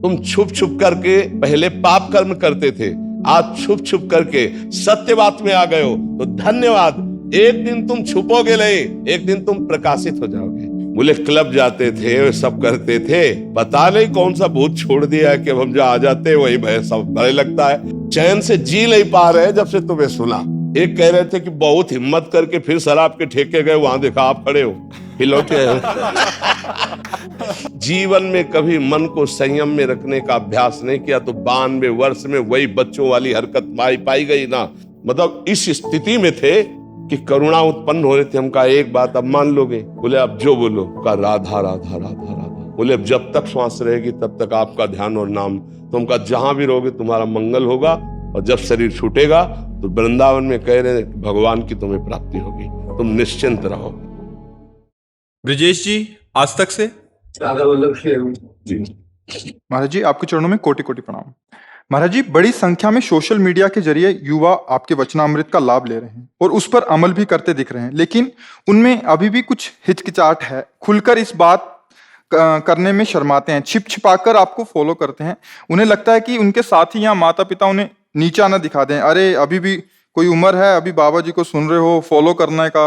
तुम छुप छुप करके पहले पाप कर्म करते थे, आज छुप छुप करके सत्य बात में आ गए हो, तो धन्यवाद। एक दिन तुम छुपोगे नहीं, एक दिन तुम प्रकाशित हो जाओगे। बोले क्लब जाते थे, सब करते थे, पता नहीं कौन सा भूत छोड़ दिया है कि हम जहाँ आ जाते हैं वही भय सब भय लगता है। चैन से जी नहीं पा रहे जब से तुम्हें सुना। एक कह रहे थे कि बहुत हिम्मत करके फिर शराब के ठेके गए, वहां देखा आप खड़े हो, फिर लौटे। जीवन में कभी मन को संयम में रखने का अभ्यास नहीं किया तो 92 वर्ष में वही बच्चों वाली हरकत पाई गई ना। मतलब इस स्थिति में थे कि करुणा उत्पन्न हो रही थी। हम कहा एक बात अब मान लोगे? बोले अब जो बोलो। कहा राधा राधा राधा राधा। बोले अब जब तक श्वास रहेगी तब तक आपका ध्यान और नाम। तो हम कहा जहां भी रहोगे तुम्हारा मंगल होगा, और जब शरीर छूटेगा तो वृंदावन में कह रहे भगवान की तुम्हें प्राप्ति होगी, तुम निश्चिंत रहो। ब्रिजेश जी आज तक से जी महाराज जी आपके चरणों में कोटि कोटि प्रणाम। महाराज जी बड़ी संख्या में सोशल मीडिया के जरिए युवा आपके वचनामृत का लाभ ले रहे हैं और उस पर अमल भी करते दिख रहे हैं, लेकिन उनमें अभी भी कुछ हिचकिचाहट है, खुलकर इस बात करने में शर्माते हैं, छिप छिपाकर आपको फॉलो करते हैं। उन्हें लगता है कि उनके साथी या माता पिता उन्हें नीचा ना दिखा दें, अरे अभी भी कोई उम्र है, अभी बाबा जी को सुन रहे हो, फॉलो करने का।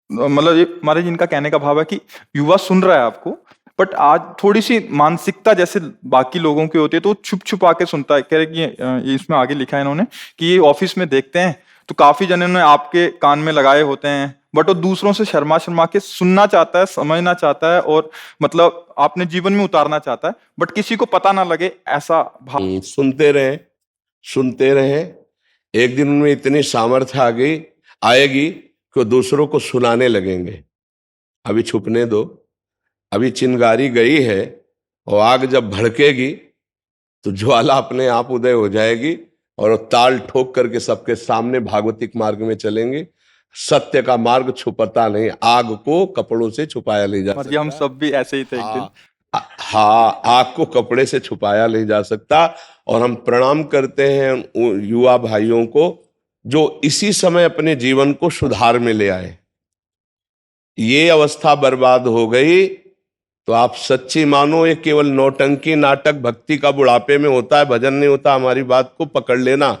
मतलब ये महाराज इनका कहने का भाव है कि युवा सुन रहा है आपको, बट आज थोड़ी सी मानसिकता जैसे बाकी लोगों की होती है तो छुप छुपा के सुनता है। कह रहे कि इसमें आगे लिखा है इन्होंने कि ये ऑफिस में देखते हैं तो काफी जने ने आपके कान में लगाए होते हैं, बट वो दूसरों से शर्मा शर्मा के सुनना चाहता है, समझना चाहता है और मतलब अपने जीवन में उतारना चाहता है, बट किसी को पता ना लगे, ऐसा भाव। सुनते रहे। एक दिन उनमें इतनी सामर्थ्य आएगी कि दूसरों को सुनाने लगेंगे। अभी छुपने दो, अभी चिंगारी गई है और आग जब भड़केगी तो ज्वाला अपने आप उदय हो जाएगी और ताल ठोक करके सबके सामने भागवतिक मार्ग में चलेंगे। सत्य का मार्ग छुपता नहीं, आग को कपड़ों से छुपाया ले जा सकता। हम सब भी ऐसे ही थे एक दिन। हाँ, आग को कपड़े से छुपाया नहीं जा सकता। और हम प्रणाम करते हैं युवा भाइयों को जो इसी समय अपने जीवन को सुधार में ले आए। ये अवस्था बर्बाद हो गई तो आप सच्ची मानो ये केवल नौटंकी नाटक भक्ति का बुढ़ापे में होता है, भजन नहीं होता। हमारी बात को पकड़ लेना।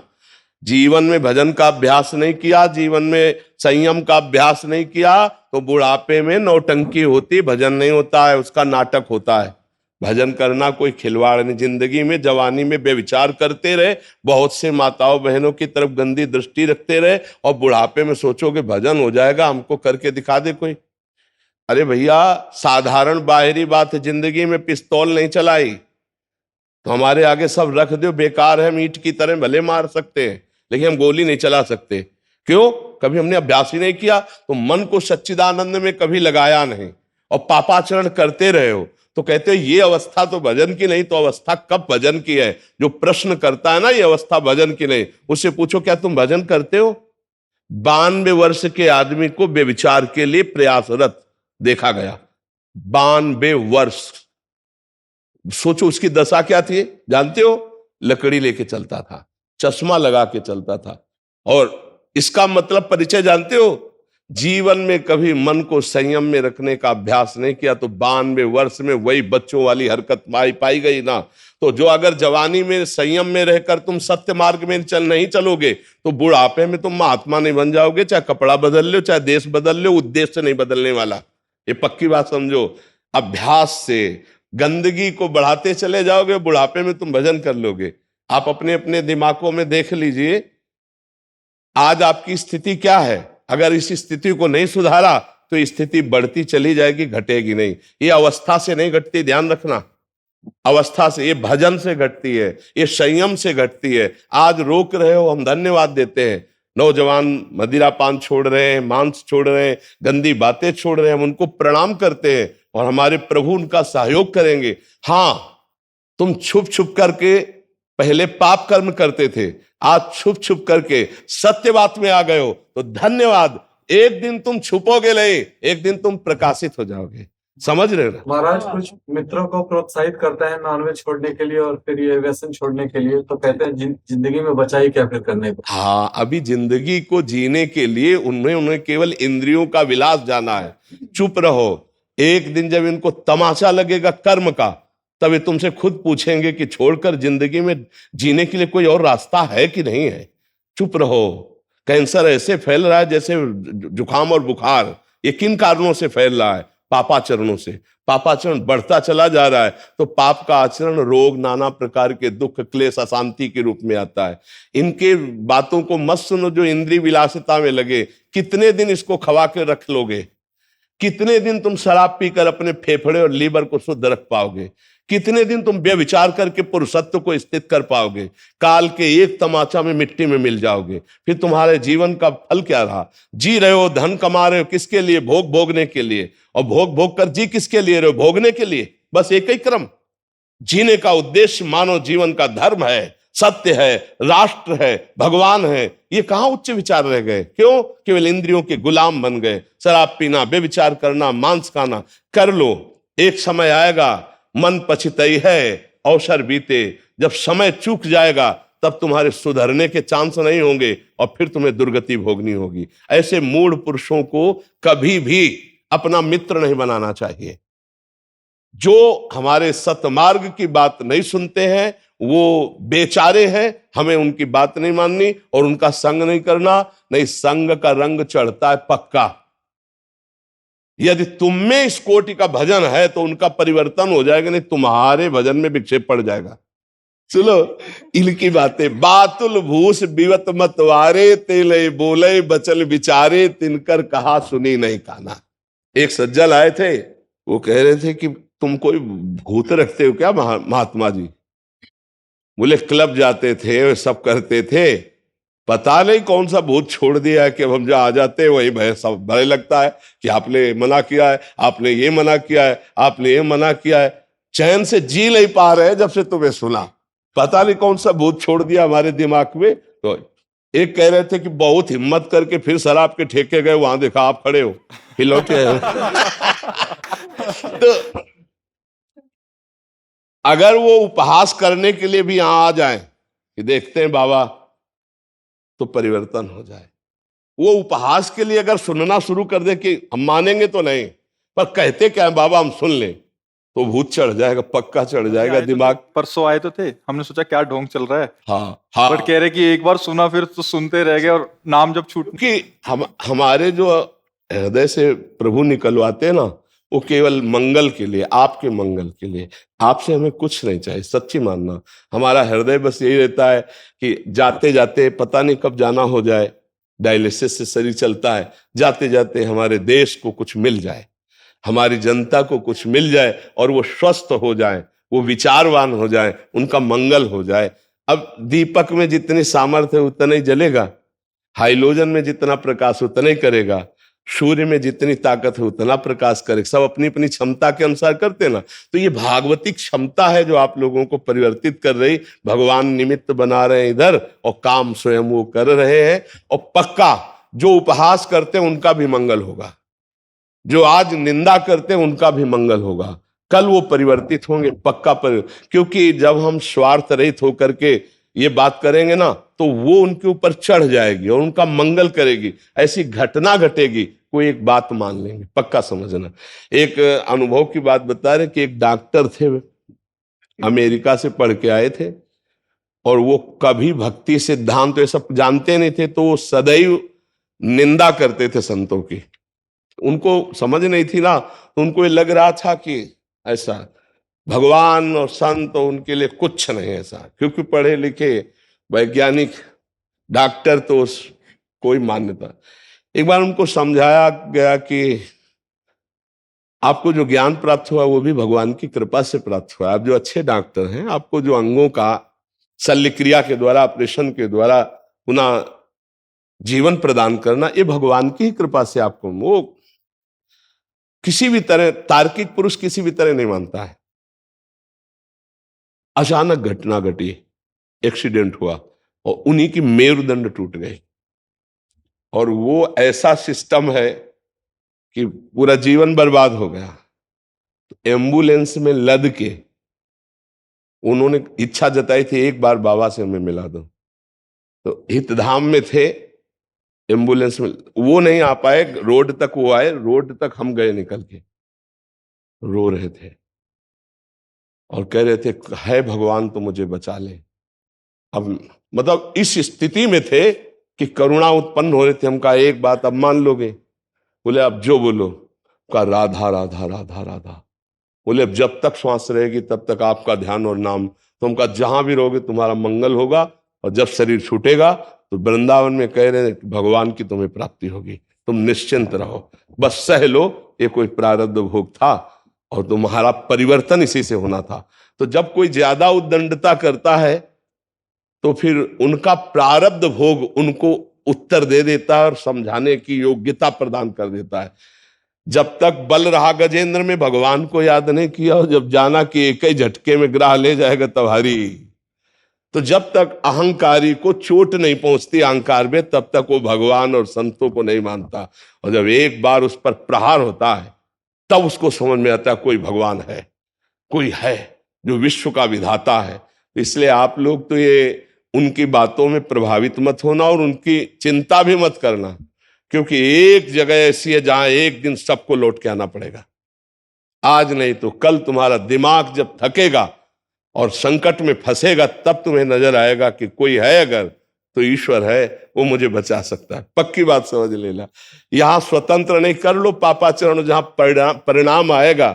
जीवन में भजन का अभ्यास नहीं किया, जीवन में संयम का अभ्यास नहीं किया तो बुढ़ापे में नौटंकी होती, भजन नहीं होता है, उसका नाटक होता है। भजन करना कोई खिलवाड़ नहीं। जिंदगी में जवानी में बेविचार करते रहे, बहुत से माताओं बहनों की तरफ गंदी दृष्टि रखते रहे और बुढ़ापे में सोचोगे भजन हो जाएगा, हमको करके दिखा दे कोई। अरे भैया साधारण बाहरी बात है, जिंदगी में पिस्तौल नहीं चलाई तो हमारे आगे सब रख दो, बेकार है, मीट की तरह भले मार सकते हैं लेकिन हम गोली नहीं चला सकते। क्यों? कभी हमने अभ्यास ही नहीं किया, तो मन को सच्चिदानंद में कभी लगाया नहीं और पापाचरण करते रहे हो। तो कहते हो ये अवस्था तो भजन की नहीं, तो अवस्था कब भजन की है? जो प्रश्न करता है ना ये अवस्था भजन की नहीं, उससे पूछो क्या तुम भजन करते हो? 92 वर्ष के आदमी को बेविचार के लिए प्रयासरत देखा गया। 92 वर्ष। सोचो उसकी दशा क्या थी, जानते हो? लकड़ी लेके चलता था, चश्मा लगा के चलता था। और इसका मतलब परिचय जानते हो? जीवन में कभी मन को संयम में रखने का अभ्यास नहीं किया तो 92 वर्ष में वही बच्चों वाली हरकत पाई गई ना। तो जो अगर जवानी में संयम में रहकर तुम सत्य मार्ग में नहीं चलोगे तो बुढ़ापे में तुम महात्मा नहीं बन जाओगे। चाहे कपड़ा बदल लो, चाहे देश बदल लो, उद्देश्य नहीं बदलने वाला। ये पक्की बात समझो। अभ्यास से गंदगी को बढ़ाते चले जाओगे, बुढ़ापे में तुम भजन कर लोगे। आप अपने अपने दिमागों में देख लीजिए आज आपकी स्थिति क्या है। अगर इस स्थिति को नहीं सुधारा तो स्थिति बढ़ती चली जाएगी, घटेगी नहीं। ये अवस्था से नहीं घटती, ध्यान रखना। अवस्था से, ये भजन से घटती है, ये संयम से घटती है। आज रोक रहे हो, हम धन्यवाद देते हैं। नौजवान मदिरा पान छोड़ रहे हैं, मांस छोड़ रहे हैं, गंदी बातें छोड़ रहे हैं, हम उनको प्रणाम करते हैं और हमारे प्रभु उनका सहयोग करेंगे। हाँ, तुम छुप छुप करके पहले पाप कर्म करते थे, आज छुप छुप करके सत्य बात में आ गए हो, तो धन्यवाद। एक दिन तुम छुपोगे नहीं, एक दिन तुम प्रकाशित हो जाओगे। समझ रहे ना? महाराज कुछ मित्रों को प्रोत्साहित करता है नॉनवेज छोड़ने के लिए और फिर ये व्यसन छोड़ने के लिए, तो कहते हैं जिंदगी में बचाई क्या फिर करने को। हाँ, अभी जिंदगी को जीने के लिए उन्हें केवल इंद्रियों का विलास जाना है। चुप रहो। एक दिन जब इनको तमाशा लगेगा कर्म का, तब ये तुमसे खुद पूछेंगे कि छोड़कर जिंदगी में जीने के लिए कोई और रास्ता है कि नहीं है। चुप रहो। कैंसर ऐसे फैल रहा है जैसे जुकाम और बुखार। ये किन कारणों से फैल रहा है? पापाचरणों से। पापाचरण बढ़ता चला जा रहा है तो पाप का आचरण रोग, नाना प्रकार के दुख, क्लेश, अशांति के रूप में आता है। इनके बातों को मत सुनो जो इंद्रिय विलासिता में लगे। कितने दिन इसको खवा के रख लोगे? कितने दिन तुम शराब पीकर अपने फेफड़े और लीवर को शुद्ध रख पाओगे? कितने दिन तुम व्यभिचार करके पुरुषत्व को स्थित कर पाओगे? काल के एक तमाचा में मिट्टी में मिल जाओगे। फिर तुम्हारे जीवन का फल क्या रहा? जी रहे हो, धन कमा रहे हो, किसके लिए? भोग भोगने के लिए। और भोग भोग कर जी किसके लिए रहे हो? भोगने के लिए। बस एक ही क्रम। जीने का उद्देश्य मानव जीवन का धर्म है, सत्य है, राष्ट्र है, भगवान है। ये कहां उच्च विचार रह गए? क्यों? केवल इंद्रियों के गुलाम बन गए। शराब पीना, बेविचार करना, मांस खाना कर लो। एक समय आएगा, मन पछताई है, अवसर बीते। जब समय चूक जाएगा तब तुम्हारे सुधरने के चांस नहीं होंगे और फिर तुम्हें दुर्गति भोगनी होगी। ऐसे मूढ़ पुरुषों को कभी भी अपना मित्र नहीं बनाना चाहिए। जो हमारे सतमार्ग की बात नहीं सुनते हैं वो बेचारे हैं। हमें उनकी बात नहीं माननी और उनका संग नहीं करना। नहीं, संग का रंग चढ़ता है पक्का। यदि तुम में इस कोटि का भजन है तो उनका परिवर्तन हो जाएगा, नहीं तुम्हारे भजन में विक्षेप पड़ जाएगा। सुनो इनकी बातें। बातुल भूस बिवत मतवारे, तेले बोले बचल विचारे, तिनकर कहा सुनी नहीं काना। एक सज्जन आए थे, वो कह रहे थे कि तुम कोई भूत रखते हो क्या महात्मा जी? बोले क्लब जाते थे, सब करते थे, पता नहीं कौन सा भूत छोड़ दिया है कि अब हम जहाँ आ जाते हैं वही भय, सब भय लगता है कि आपने मना किया है, आपने ये मना किया है, आपने ये मना किया है। चैन से जी नहीं पा रहे जब से तुम्हें सुना। पता नहीं कौन सा भूत छोड़ दिया हमारे दिमाग में। तो एक कह रहे थे कि बहुत हिम्मत करके फिर शराब के ठेके गए, वहां देखा आप खड़े हो, फिर लौटे। तो अगर वो उपहास करने के लिए भी यहां आ जाए कि देखते हैं बाबा, तो परिवर्तन हो जाए। वो उपहास के लिए अगर सुनना शुरू कर दे कि हम मानेंगे तो नहीं, पर कहते क्या है बाबा हम सुन लें, तो भूत चढ़ जाएगा, पक्का चढ़ जाएगा दिमाग। परसों आए तो थे, हमने सोचा क्या ढोंग चल रहा है। हाँ हाँ। बट कह रहे कि एक बार सुना फिर तो सुनते रह गए और नाम जब छूट कि हमारे जो हृदय से प्रभु निकलवाते हैं ना, वो केवल मंगल के लिए, आपके मंगल के लिए। आपसे हमें कुछ नहीं चाहिए, सच्ची मानना। हमारा हृदय बस यही रहता है कि जाते जाते पता नहीं कब जाना हो जाए। डायलिसिस से शरीर चलता है, जाते जाते हमारे देश को कुछ मिल जाए, हमारी जनता को कुछ मिल जाए और वो स्वस्थ हो जाए, वो विचारवान हो जाए, उनका मंगल हो जाए। अब दीपक में जितनी सामर्थ्य है उतना ही जलेगा, हाइलोजन में जितना प्रकाश उतना ही करेगा, सूर्य में जितनी ताकत है उतना प्रकाश करेगा। सब अपनी अपनी क्षमता के अनुसार करते ना। तो ये भागवती क्षमता है जो आप लोगों को परिवर्तित कर रही। भगवान निमित्त बना रहे हैं इधर और काम स्वयं वो कर रहे हैं। और पक्का जो उपहास करते हैं उनका भी मंगल होगा, जो आज निंदा करते हैं उनका भी मंगल होगा। कल वो परिवर्तित होंगे पक्का। क्योंकि जब हम स्वार्थ रहित होकर के ये बात करेंगे ना तो वो उनके ऊपर चढ़ जाएगी और उनका मंगल करेगी। ऐसी घटना घटेगी, कोई एक बात मान लेंगे, पक्का समझना। एक अनुभव की बात बता रहे कि एक डॉक्टर थे, अमेरिका से पढ़ के आए थे और वो कभी भक्ति सिद्धांत ये सब जानते नहीं थे, तो वो सदैव निंदा करते थे संतों की। उनको समझ नहीं थी ना, तो उनको ये लग रहा था कि ऐसा भगवान और संत और उनके लिए कुछ नहीं ऐसा। क्योंकि पढ़े लिखे वैज्ञानिक डॉक्टर तो कोई मान्यता। एक बार उनको समझाया गया कि आपको जो ज्ञान प्राप्त हुआ वो भी भगवान की कृपा से प्राप्त हुआ। आप जो अच्छे डॉक्टर हैं, आपको जो अंगों का शल्य क्रिया के द्वारा, ऑपरेशन के द्वारा पुनः जीवन प्रदान करना, ये भगवान की ही कृपा से आपको। वो किसी भी तरह, तार्किक पुरुष किसी भी तरह नहीं मानता है। अचानक घटना घटी, एक्सीडेंट हुआ और उन्हीं की मेरुदंड टूट गई। और वो ऐसा सिस्टम है कि पूरा जीवन बर्बाद हो गया। तो एम्बुलेंस में लद के उन्होंने इच्छा जताई थी एक बार बाबा से हमें मिला दो। तो हितधाम में थे, एम्बुलेंस में वो नहीं आ पाए, रोड तक वो आए, रोड तक हम गए निकल के, रो रहे थे। और कह रहे थे है भगवान तो मुझे बचा ले। अब मतलब इस स्थिति में थे कि करुणा उत्पन्न हो रही थी। हम कहा एक बात अब मान लोगे? बोले अब जो बोलो। कहा राधा राधा राधा राधा। बोले अब जब तक श्वास रहेगी तब तक आपका ध्यान और नाम। तो हम कहा जहां भी रहोगे तुम्हारा मंगल होगा, और जब शरीर छूटेगा तो वृंदावन में कह रहे हैं कि भगवान की तुम्हें प्राप्ति होगी, तुम निश्चिंत रहो, बस सह लो, ये कोई प्रारब्ध भोग था और तुम्हारा परिवर्तन इसी से होना था। तो जब कोई ज्यादा उद्दंडता करता है तो फिर उनका प्रारब्ध भोग उनको उत्तर दे देता है और समझाने की योग्यता प्रदान कर देता है। जब तक बल रहा गजेंद्र में भगवान को याद नहीं किया, और जब जाना कि एक ही झटके में ग्राह ले जाएगा तब हरी। तो जब तक अहंकारी को चोट नहीं पहुंचती अहंकार में, तब तक वो भगवान और संतों को नहीं मानता। और जब एक बार उस पर प्रहार होता है तब उसको समझ में आता है कोई भगवान है, कोई है जो विश्व का विधाता है। इसलिए आप लोग तो ये उनकी बातों में प्रभावित मत होना और उनकी चिंता भी मत करना, क्योंकि एक जगह ऐसी है जहां एक दिन सबको लौट के आना पड़ेगा। आज नहीं तो कल तुम्हारा दिमाग जब थकेगा और संकट में फंसेगा तब तुम्हें नजर आएगा कि कोई है अगर तो ईश्वर है, वो मुझे बचा सकता है। पक्की बात समझ लेना। यहां स्वतंत्र नहीं, कर लो पापाचरण, जहां परिणाम आएगा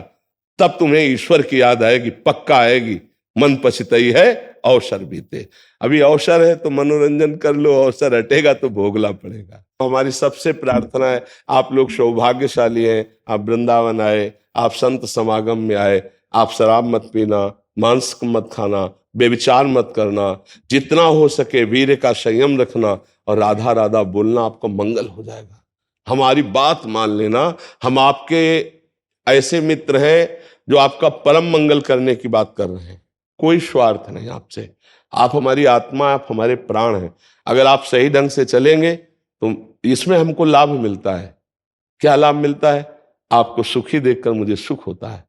तब तुम्हें ईश्वर की याद आएगी, पक्का आएगी। मन पछतई है अवसर बीते। अभी अवसर है तो मनोरंजन कर लो, अवसर हटेगा तो भोगना पड़ेगा। हमारी सबसे प्रार्थना है, आप लोग सौभाग्यशाली हैं, आप वृंदावन आए, आप संत समागम में आए, आप शराब मत पीना, मांस मत खाना, बेविचार मत करना, जितना हो सके वीर्य का संयम रखना और राधा राधा बोलना, आपको मंगल हो जाएगा। हमारी बात मान लेना, हम आपके ऐसे मित्र हैं जो आपका परम मंगल करने की बात कर रहे हैं। कोई स्वार्थ नहीं आपसे, आप हमारी आत्मा, आप हमारे प्राण हैं। अगर आप सही ढंग से चलेंगे तो इसमें हमको लाभ मिलता है। क्या लाभ मिलता है? आपको सुखी देखकर मुझे सुख होता है।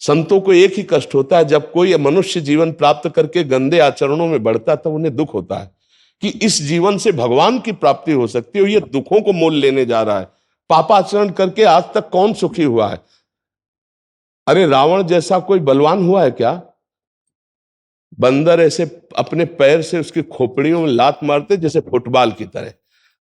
संतों को एक ही कष्ट होता है, जब कोई मनुष्य जीवन प्राप्त करके गंदे आचरणों में बढ़ता है तब उन्हें दुख होता है कि इस जीवन से भगवान की प्राप्ति हो सकती है, ये दुखों को मोल लेने जा रहा है। पापाचरण करके आज तक कौन सुखी हुआ है? अरे रावण जैसा कोई बलवान हुआ है क्या? बंदर ऐसे अपने पैर से उसकी खोपड़ियों में लात मारते जैसे फुटबॉल की तरह।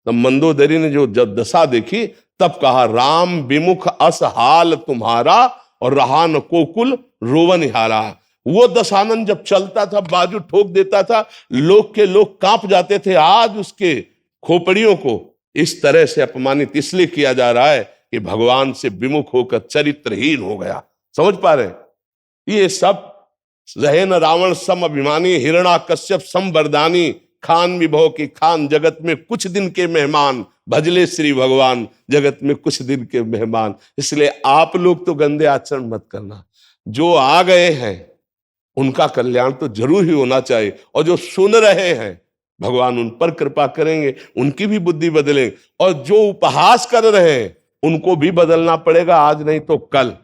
तो मंदोदरी ने जो जब दशा देखी तब कहा, राम विमुख अस हाल तुम्हारा और रहा न कोकुल रोवन हारा। वो दशानन जब चलता था, बाजू ठोक देता था, लोग के लोग कांप जाते थे। आज उसके खोपड़ियों को इस तरह से अपमानित इसलिए किया जा रहा है कि भगवान से विमुख होकर चरित्रहीन हो गया। समझ पा रहे? ये सब रहे न रावण सम अभिमानी, हिरणा कश्यप सम वरदानी, खान विभव की खान, जगत में कुछ दिन के मेहमान, भजले श्री भगवान, जगत में कुछ दिन के मेहमान। इसलिए आप लोग तो गंदे आचरण मत करना। जो आ गए हैं उनका कल्याण तो जरूर ही होना चाहिए, और जो सुन रहे हैं भगवान उन पर कृपा करेंगे, उनकी भी बुद्धि बदलेंगे, और जो उपहास कर रहे हैं उनको भी बदलना पड़ेगा, आज नहीं तो कल।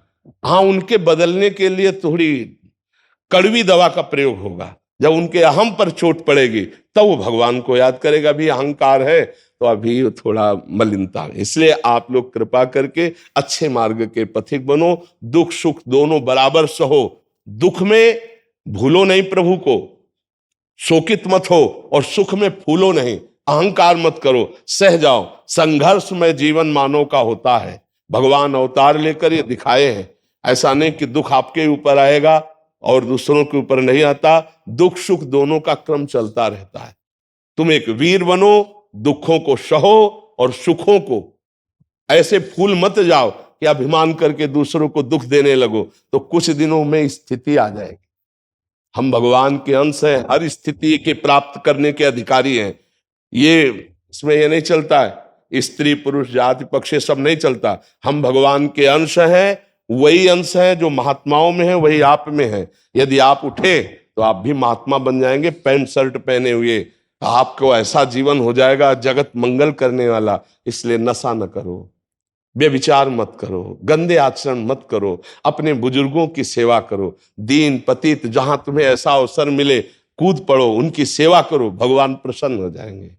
हाँ, उनके बदलने के लिए थोड़ी कड़वी दवा का प्रयोग होगा। जब उनके अहम पर चोट पड़ेगी तब वो भगवान को याद करेगा। अभी अहंकार है तो अभी थोड़ा मलिनता है। इसलिए आप लोग कृपा करके अच्छे मार्ग के पथिक बनो, दुख सुख दोनों बराबर सहो। दुख में भूलो नहीं प्रभु को, शोकित मत हो, और सुख में फूलो नहीं, अहंकार मत करो, सह जाओ। संघर्ष में जीवन मानव का होता है। भगवान अवतार लेकर ये दिखाए हैं। ऐसा नहीं कि दुख आपके ऊपर आएगा और दूसरों के ऊपर नहीं आता। दुख सुख दोनों का क्रम चलता रहता है। तुम एक वीर बनो, दुखों को सहो और सुखों को ऐसे फूल मत जाओ कि अभिमान करके दूसरों को दुख देने लगो, तो कुछ दिनों में स्थिति आ जाएगी। हम भगवान के अंश हैं, हर स्थिति के प्राप्त करने के अधिकारी हैं। ये इसमें ये नहीं चलता है स्त्री पुरुष जाति पक्ष सब नहीं चलता। हम भगवान के अंश हैं, वही अंश है जो महात्माओं में है वही आप में है। यदि आप उठे तो आप भी महात्मा बन जाएंगे, पैंट शर्ट पहने हुए। आपको ऐसा जीवन हो जाएगा जगत मंगल करने वाला। इसलिए नशा न करो, बेविचार मत करो, गंदे आचरण मत करो, अपने बुजुर्गों की सेवा करो। दीन पतित जहां तुम्हें ऐसा अवसर मिले कूद पड़ो, उनकी सेवा करो, भगवान प्रसन्न हो जाएंगे।